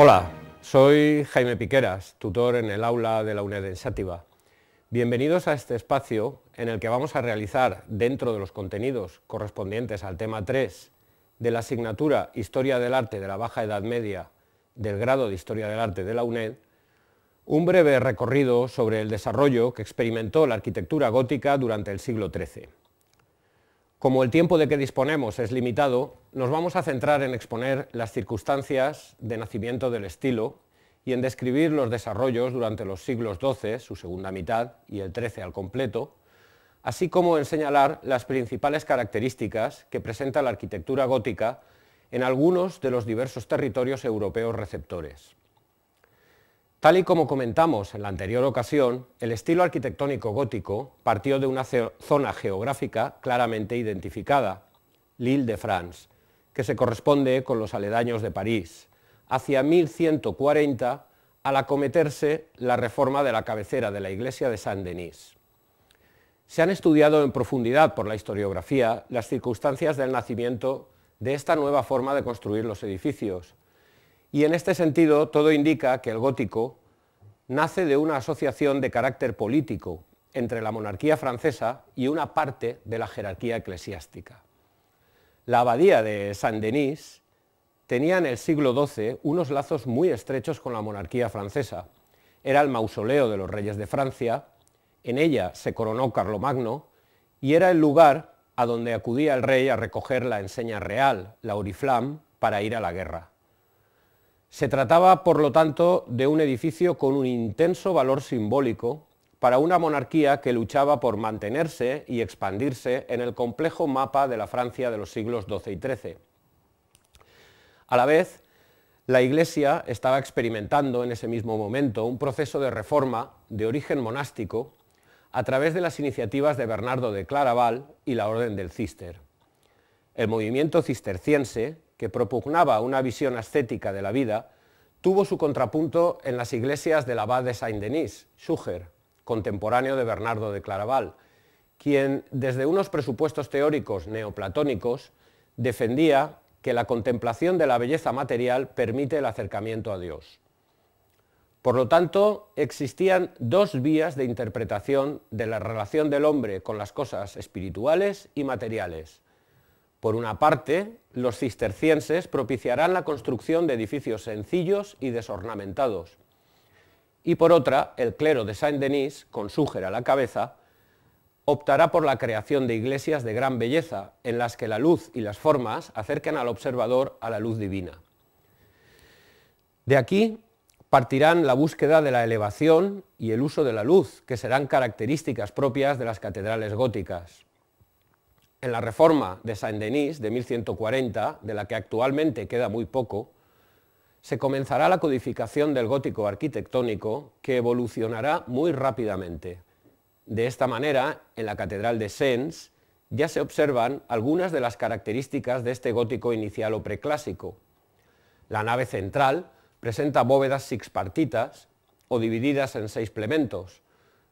Hola, soy Jaime Piqueras, tutor en el aula de la UNED en Xàtiva. Bienvenidos a este espacio en el que vamos a realizar, dentro de los contenidos correspondientes al tema 3 de la asignatura Historia del Arte de la Baja Edad Media del grado de Historia del Arte de la UNED, un breve recorrido sobre el desarrollo que experimentó la arquitectura gótica durante el siglo XIII. Como el tiempo de que disponemos es limitado, nos vamos a centrar en exponer las circunstancias de nacimiento del estilo y en describir los desarrollos durante los siglos XII, su segunda mitad, y el XIII al completo, así como en señalar las principales características que presenta la arquitectura gótica en algunos de los diversos territorios europeos receptores. Tal y como comentamos en la anterior ocasión, el estilo arquitectónico gótico partió de una zona geográfica claramente identificada, l'Île-de-France, que se corresponde con los aledaños de París, hacia 1140 al acometerse la reforma de la cabecera de la iglesia de Saint-Denis. Se han estudiado en profundidad por la historiografía las circunstancias del nacimiento de esta nueva forma de construir los edificios, y en este sentido todo indica que el gótico nace de una asociación de carácter político entre la monarquía francesa y una parte de la jerarquía eclesiástica. La abadía de Saint-Denis tenía en el siglo XII unos lazos muy estrechos con la monarquía francesa. Era el mausoleo de los reyes de Francia, en ella se coronó Carlomagno y era el lugar a donde acudía el rey a recoger la enseña real, la oriflamme, para ir a la guerra. Se trataba, por lo tanto, de un edificio con un intenso valor simbólico para una monarquía que luchaba por mantenerse y expandirse en el complejo mapa de la Francia de los siglos XII y XIII. A la vez, la Iglesia estaba experimentando en ese mismo momento un proceso de reforma de origen monástico a través de las iniciativas de Bernardo de Claraval y la Orden del Císter. El movimiento cisterciense, que propugnaba una visión ascética de la vida, tuvo su contrapunto en las iglesias del abad de Saint-Denis, Schücher, contemporáneo de Bernardo de Claraval, quien, desde unos presupuestos teóricos neoplatónicos, defendía que la contemplación de la belleza material permite el acercamiento a Dios. Por lo tanto, existían dos vías de interpretación de la relación del hombre con las cosas espirituales y materiales. Por una parte, los cistercienses propiciarán la construcción de edificios sencillos y desornamentados, y por otra, el clero de Saint-Denis, con Schücher a la cabeza, optará por la creación de iglesias de gran belleza, en las que la luz y las formas acerquen al observador a la luz divina. De aquí partirán la búsqueda de la elevación y el uso de la luz, que serán características propias de las catedrales góticas. En la reforma de Saint-Denis de 1140, de la que actualmente queda muy poco, se comenzará la codificación del gótico arquitectónico, que evolucionará muy rápidamente. De esta manera, en la catedral de Sens ya se observan algunas de las características de este gótico inicial o preclásico. La nave central presenta bóvedas sixpartitas o divididas en 6 plementos.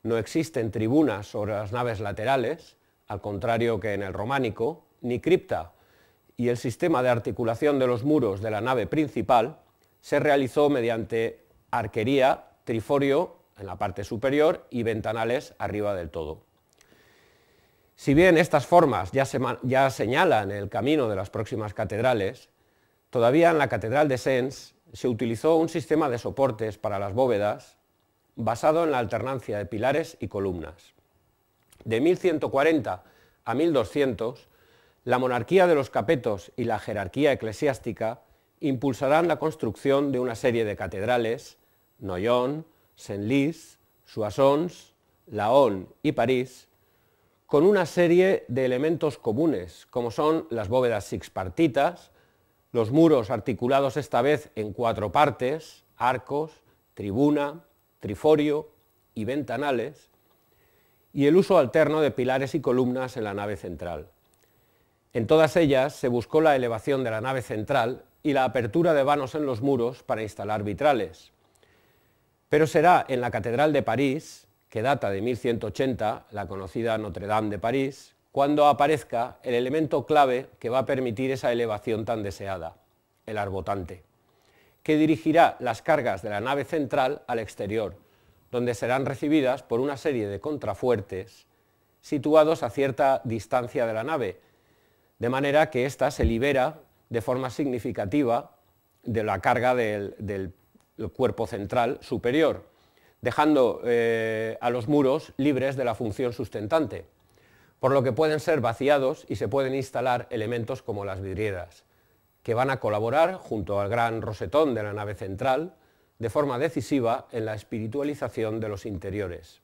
No existen tribunas sobre las naves laterales, al contrario que en el románico, ni cripta, y el sistema de articulación de los muros de la nave principal se realizó mediante arquería, triforio en la parte superior y ventanales arriba del todo. Si bien estas formas ya señalan el camino de las próximas catedrales, todavía en la catedral de Sens se utilizó un sistema de soportes para las bóvedas basado en la alternancia de pilares y columnas. De 1140 a 1200, la monarquía de los capetos y la jerarquía eclesiástica impulsarán la construcción de una serie de catedrales, Noyon, Senlis, Soissons, Laon y París, con una serie de elementos comunes, como son las bóvedas sixpartitas, los muros articulados esta vez en 4 partes, arcos, tribuna, triforio y ventanales, y el uso alterno de pilares y columnas en la nave central. En todas ellas se buscó la elevación de la nave central y la apertura de vanos en los muros para instalar vitrales. Pero será en la Catedral de París, que data de 1180, la conocida Notre Dame de París, cuando aparezca el elemento clave que va a permitir esa elevación tan deseada, el arbotantes, que dirigirá las cargas de la nave central al exterior, donde serán recibidas por una serie de contrafuertes situados a cierta distancia de la nave, de manera que ésta se libera de forma significativa de la carga del cuerpo central superior, dejando a los muros libres de la función sustentante, por lo que pueden ser vaciados y se pueden instalar elementos como las vidrieras, que van a colaborar junto al gran rosetón de la nave central de forma decisiva en la espiritualización de los interiores.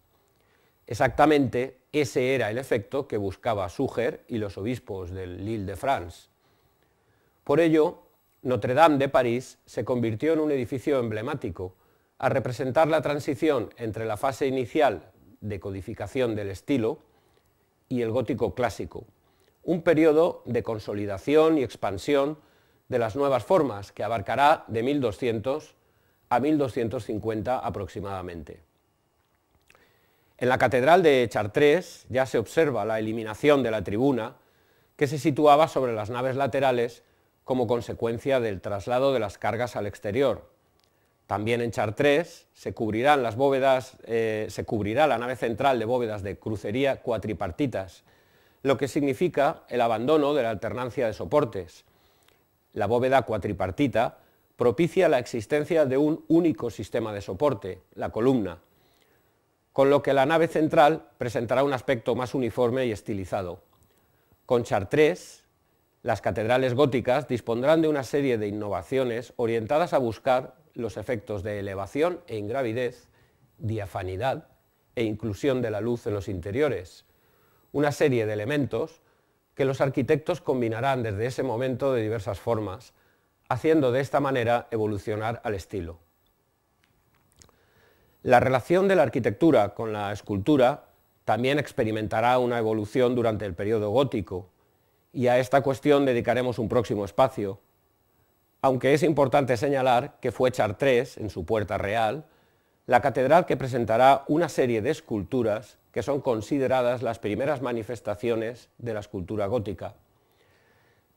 Exactamente ese era el efecto que buscaba Suger y los obispos del L'Île-de-France. Por ello, Notre-Dame de París se convirtió en un edificio emblemático, a representar la transición entre la fase inicial de codificación del estilo y el gótico clásico, un periodo de consolidación y expansión de las nuevas formas que abarcará de 1200 a 1250 aproximadamente. En la catedral de Chartres ya se observa la eliminación de la tribuna que se situaba sobre las naves laterales como consecuencia del traslado de las cargas al exterior. También en Chartres se cubrirá la nave central de bóvedas de crucería cuatripartitas, lo que significa el abandono de la alternancia de soportes. La bóveda cuatripartita propicia la existencia de un único sistema de soporte, la columna, con lo que la nave central presentará un aspecto más uniforme y estilizado. Con Chartres, las catedrales góticas dispondrán de una serie de innovaciones orientadas a buscar los efectos de elevación e ingravidez, diafanidad e inclusión de la luz en los interiores, una serie de elementos que los arquitectos combinarán desde ese momento de diversas formas, haciendo de esta manera evolucionar al estilo. La relación de la arquitectura con la escultura también experimentará una evolución durante el periodo gótico, y a esta cuestión dedicaremos un próximo espacio, aunque es importante señalar que fue Chartres, en su puerta real, la catedral que presentará una serie de esculturas que son consideradas las primeras manifestaciones de la escultura gótica.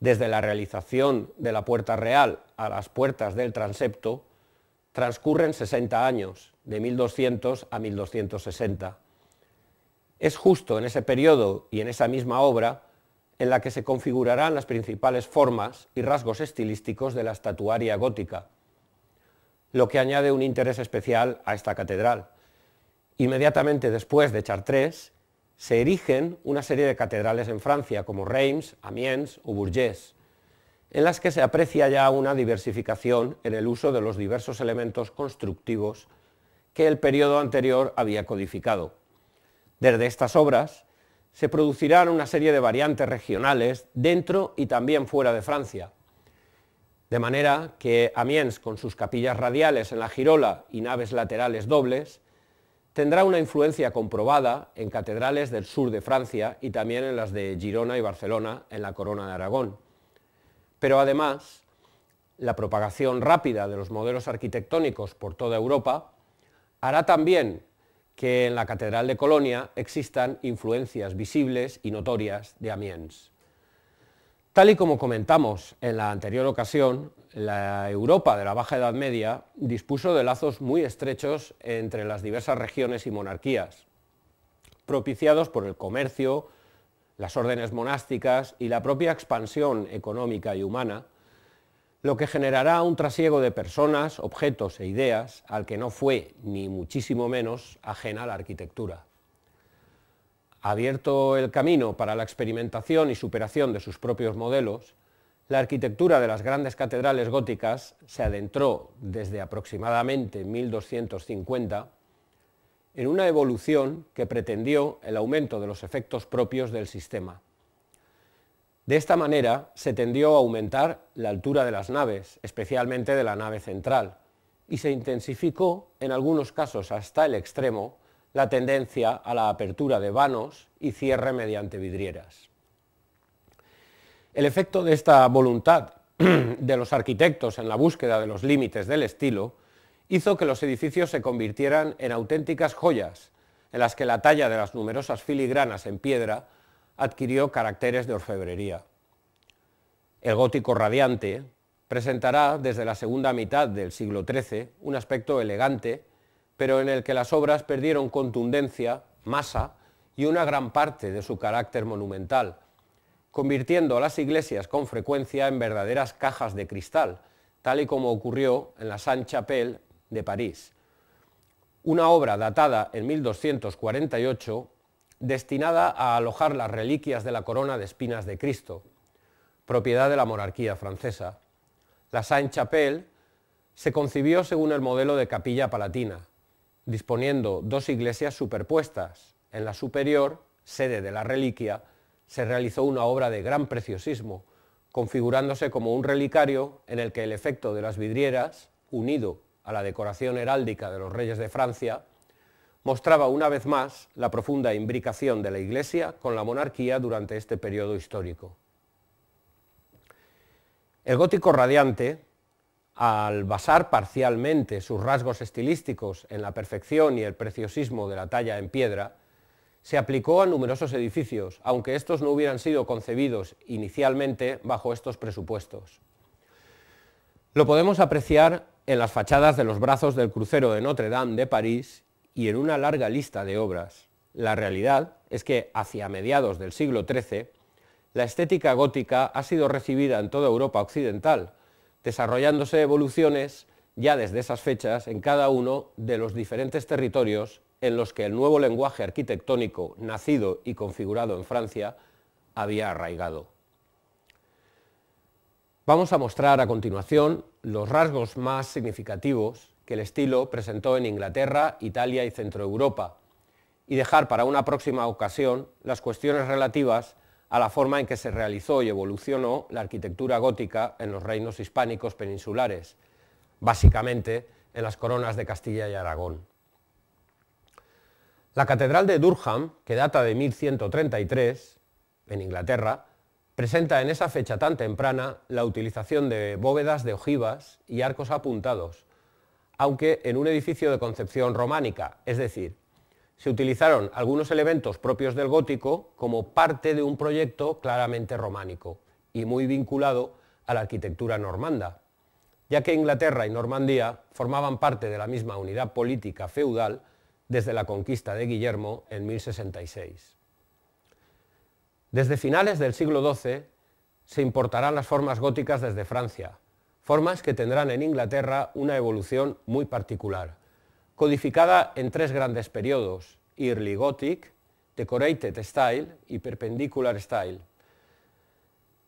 Desde la realización de la puerta real a las puertas del transepto transcurren 60 años, de 1200 a 1260. Es justo en ese periodo y en esa misma obra en la que se configurarán las principales formas y rasgos estilísticos de la estatuaria gótica, lo que añade un interés especial a esta catedral. Inmediatamente después de Chartres, se erigen una serie de catedrales en Francia, como Reims, Amiens o Bourges, en las que se aprecia ya una diversificación en el uso de los diversos elementos constructivos que el periodo anterior había codificado. Desde estas obras se producirán una serie de variantes regionales dentro y también fuera de Francia, de manera que Amiens, con sus capillas radiales en la girola y naves laterales dobles, tendrá una influencia comprobada en catedrales del sur de Francia y también en las de Girona y Barcelona en la Corona de Aragón. Pero además, la propagación rápida de los modelos arquitectónicos por toda Europa hará también que en la Catedral de Colonia existan influencias visibles y notorias de Amiens. Tal y como comentamos en la anterior ocasión, la Europa de la Baja Edad Media dispuso de lazos muy estrechos entre las diversas regiones y monarquías, propiciados por el comercio, las órdenes monásticas y la propia expansión económica y humana, lo que generará un trasiego de personas, objetos e ideas al que no fue, ni muchísimo menos, ajena la arquitectura. Abierto el camino para la experimentación y superación de sus propios modelos, la arquitectura de las grandes catedrales góticas se adentró desde aproximadamente 1250 en una evolución que pretendió el aumento de los efectos propios del sistema. De esta manera se tendió a aumentar la altura de las naves, especialmente de la nave central, y se intensificó, en algunos casos hasta el extremo, la tendencia a la apertura de vanos y cierre mediante vidrieras. El efecto de esta voluntad de los arquitectos en la búsqueda de los límites del estilo hizo que los edificios se convirtieran en auténticas joyas, en las que la talla de las numerosas filigranas en piedra adquirió caracteres de orfebrería. El gótico radiante, presentará desde la segunda mitad del siglo XIII un aspecto elegante, pero en el que las obras perdieron contundencia, masa y una gran parte de su carácter monumental, convirtiendo a las iglesias con frecuencia en verdaderas cajas de cristal, tal y como ocurrió en la Sainte-Chapelle de París, una obra datada en 1248 destinada a alojar las reliquias de la corona de espinas de Cristo, propiedad de la monarquía francesa. La Sainte-Chapelle se concibió según el modelo de capilla palatina, disponiendo dos iglesias superpuestas. En la superior, sede de la reliquia, se realizó una obra de gran preciosismo, configurándose como un relicario en el que el efecto de las vidrieras, unido a la decoración heráldica de los reyes de Francia, mostraba una vez más la profunda imbricación de la Iglesia con la monarquía durante este periodo histórico. El gótico radiante, al basar parcialmente sus rasgos estilísticos en la perfección y el preciosismo de la talla en piedra, se aplicó a numerosos edificios, aunque estos no hubieran sido concebidos inicialmente bajo estos presupuestos. Lo podemos apreciar en las fachadas de los brazos del crucero de Notre Dame de París y en una larga lista de obras. La realidad es que hacia mediados del siglo XIII, la estética gótica ha sido recibida en toda Europa occidental, desarrollándose evoluciones ya desde esas fechas en cada uno de los diferentes territorios en los que el nuevo lenguaje arquitectónico, nacido y configurado en Francia, había arraigado. Vamos a mostrar a continuación los rasgos más significativos que el estilo presentó en Inglaterra, Italia y Centroeuropa, y dejar para una próxima ocasión las cuestiones relativas a la forma en que se realizó y evolucionó la arquitectura gótica en los reinos hispánicos peninsulares, básicamente en las coronas de Castilla y Aragón. La catedral de Durham, que data de 1133, en Inglaterra, presenta en esa fecha tan temprana la utilización de bóvedas de ojivas y arcos apuntados, aunque en un edificio de concepción románica, es decir, se utilizaron algunos elementos propios del gótico como parte de un proyecto claramente románico y muy vinculado a la arquitectura normanda, ya que Inglaterra y Normandía formaban parte de la misma unidad política feudal desde la conquista de Guillermo en 1066. Desde finales del siglo XII se importarán las formas góticas desde Francia, formas que tendrán en Inglaterra una evolución muy particular, codificada en tres grandes periodos: Early Gothic, Decorated Style y Perpendicular Style.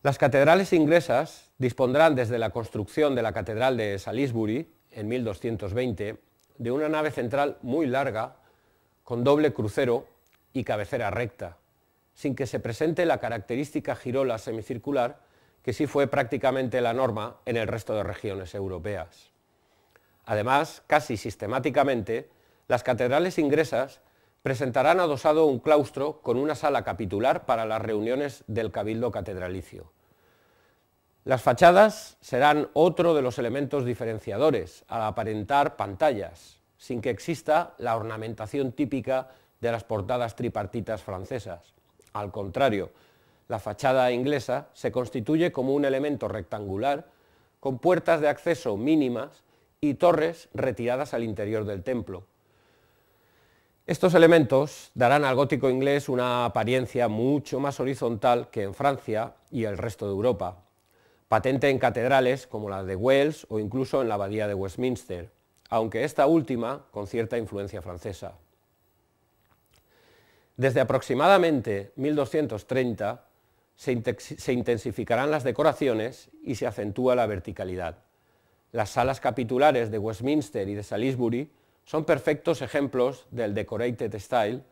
Las catedrales inglesas dispondrán desde la construcción de la Catedral de Salisbury en 1220 de una nave central muy larga, con doble crucero y cabecera recta, sin que se presente la característica girola semicircular que sí fue prácticamente la norma en el resto de regiones europeas. Además, casi sistemáticamente, las catedrales inglesas presentarán adosado un claustro con una sala capitular para las reuniones del cabildo catedralicio. Las fachadas serán otro de los elementos diferenciadores al aparentar pantallas, sin que exista la ornamentación típica de las portadas tripartitas francesas. Al contrario, la fachada inglesa se constituye como un elemento rectangular con puertas de acceso mínimas y torres retiradas al interior del templo. Estos elementos darán al gótico inglés una apariencia mucho más horizontal que en Francia y el resto de Europa, patente en catedrales como la de Wells o incluso en la abadía de Westminster, aunque esta última con cierta influencia francesa. Desde aproximadamente 1230 se intensificarán las decoraciones y se acentúa la verticalidad. Las salas capitulares de Westminster y de Salisbury son perfectos ejemplos del Decorated Style,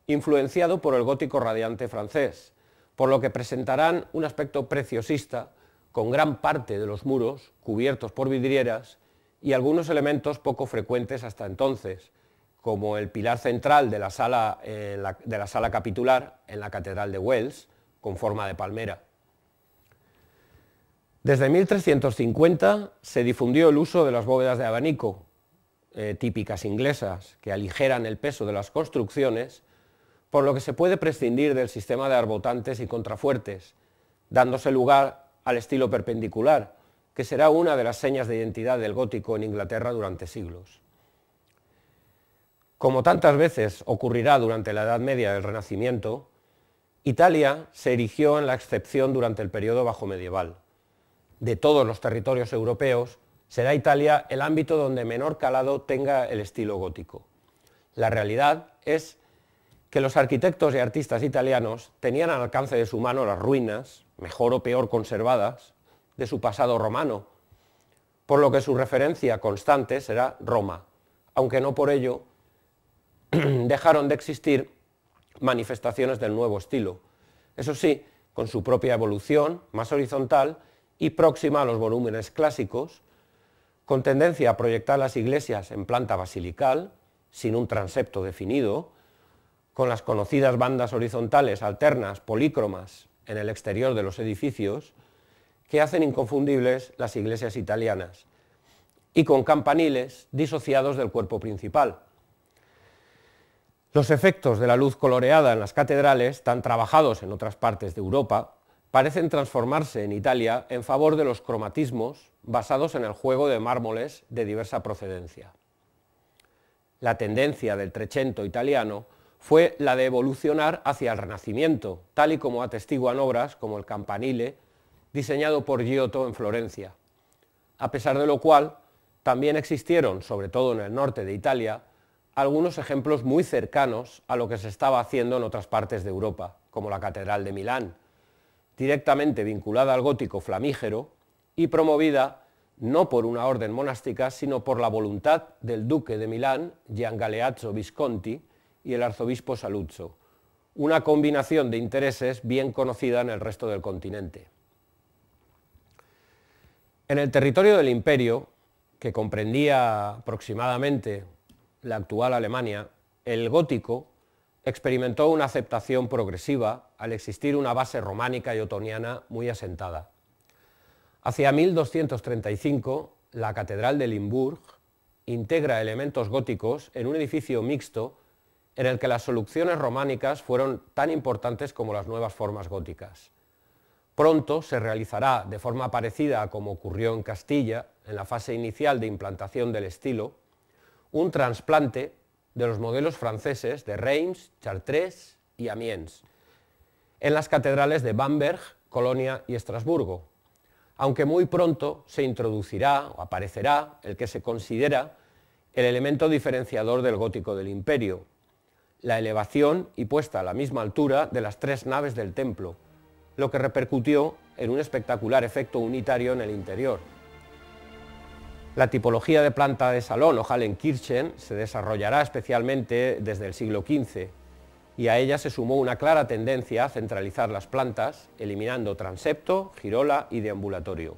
influenciado por el gótico radiante francés, por lo que presentarán un aspecto preciosista, con gran parte de los muros cubiertos por vidrieras y algunos elementos poco frecuentes hasta entonces, como el pilar central de la sala capitular en la Catedral de Wells, con forma de palmera. Desde 1350 se difundió el uso de las bóvedas de abanico, típicas inglesas, que aligeran el peso de las construcciones, por lo que se puede prescindir del sistema de arbotantes y contrafuertes, dándose lugar al estilo perpendicular, que será una de las señas de identidad del gótico en Inglaterra durante siglos. Como tantas veces ocurrirá durante la Edad Media del Renacimiento, Italia se erigió en la excepción durante el periodo bajomedieval. De todos los territorios europeos, será Italia el ámbito donde menor calado tenga el estilo gótico. La realidad es que los arquitectos y artistas italianos tenían al alcance de su mano las ruinas, mejor o peor conservadas, de su pasado romano, por lo que su referencia constante será Roma, aunque no por ello dejaron de existir manifestaciones del nuevo estilo, eso sí, con su propia evolución, más horizontal y próxima a los volúmenes clásicos, con tendencia a proyectar las iglesias en planta basilical, sin un transepto definido, con las conocidas bandas horizontales alternas, polícromas, en el exterior de los edificios, que hacen inconfundibles las iglesias italianas, y con campaniles disociados del cuerpo principal. Los efectos de la luz coloreada en las catedrales, tan trabajados en otras partes de Europa, parecen transformarse en Italia en favor de los cromatismos basados en el juego de mármoles de diversa procedencia. La tendencia del Trecento italiano fue la de evolucionar hacia el Renacimiento, tal y como atestiguan obras como el campanile, diseñado por Giotto en Florencia, a pesar de lo cual también existieron, sobre todo en el norte de Italia, algunos ejemplos muy cercanos a lo que se estaba haciendo en otras partes de Europa, como la Catedral de Milán, directamente vinculada al gótico flamígero y promovida no por una orden monástica, sino por la voluntad del duque de Milán, Gian Galeazzo Visconti, y el arzobispo Saluzzo, una combinación de intereses bien conocida en el resto del continente. En el territorio del imperio, que comprendía aproximadamente la actual Alemania, el gótico experimentó una aceptación progresiva al existir una base románica y otoniana muy asentada. Hacia 1235, la Catedral de Limburg integra elementos góticos en un edificio mixto en el que las soluciones románicas fueron tan importantes como las nuevas formas góticas. Pronto se realizará de forma parecida a como ocurrió en Castilla, en la fase inicial de implantación del estilo, un trasplante de los modelos franceses de Reims, Chartres y Amiens, en las catedrales de Bamberg, Colonia y Estrasburgo, aunque muy pronto se introducirá o aparecerá el que se considera el elemento diferenciador del gótico del imperio, la elevación y puesta a la misma altura de las tres naves del templo, lo que repercutió en un espectacular efecto unitario en el interior. La tipología de planta de salón o Hallenkirchen se desarrollará especialmente desde el siglo XV y a ella se sumó una clara tendencia a centralizar las plantas, eliminando transepto, girola y deambulatorio.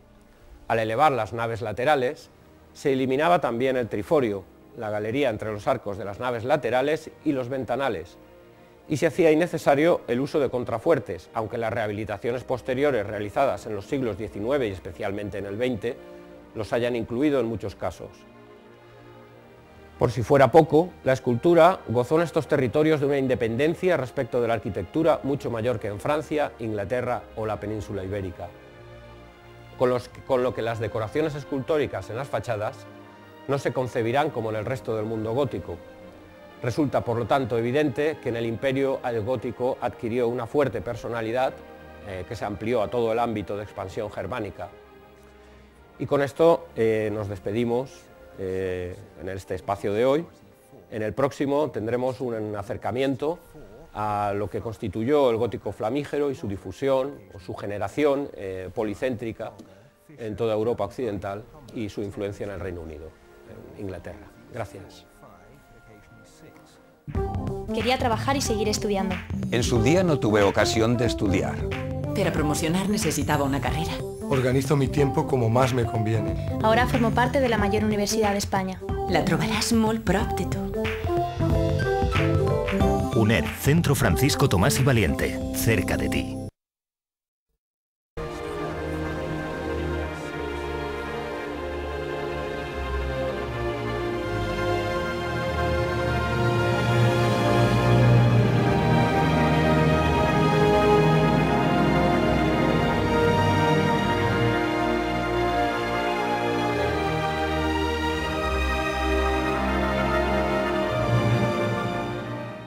Al elevar las naves laterales, se eliminaba también el triforio, la galería entre los arcos de las naves laterales y los ventanales, y se hacía innecesario el uso de contrafuertes, aunque las rehabilitaciones posteriores realizadas en los siglos XIX y especialmente en el XX los hayan incluido en muchos casos. Por si fuera poco, la escultura gozó en estos territorios de una independencia respecto de la arquitectura mucho mayor que en Francia, Inglaterra o la península ibérica, con lo que las decoraciones escultóricas en las fachadas no se concebirán como en el resto del mundo gótico. Resulta, por lo tanto, evidente que en el imperio el gótico adquirió una fuerte personalidad que se amplió a todo el ámbito de expansión germánica. Y con esto nos despedimos en este espacio de hoy. En el próximo tendremos un acercamiento a lo que constituyó el gótico flamígero y su difusión o su generación policéntrica en toda Europa occidental y su influencia en el Reino Unido, en Inglaterra. Gracias. Quería trabajar y seguir estudiando. En su día no tuve ocasión de estudiar. Para promocionar necesitaba una carrera. Organizo mi tiempo como más me conviene. Ahora formo parte de la mayor universidad de España. La trobaràs molt prop de tu. UNED, Centro Francisco Tomás y Valiente, cerca de ti.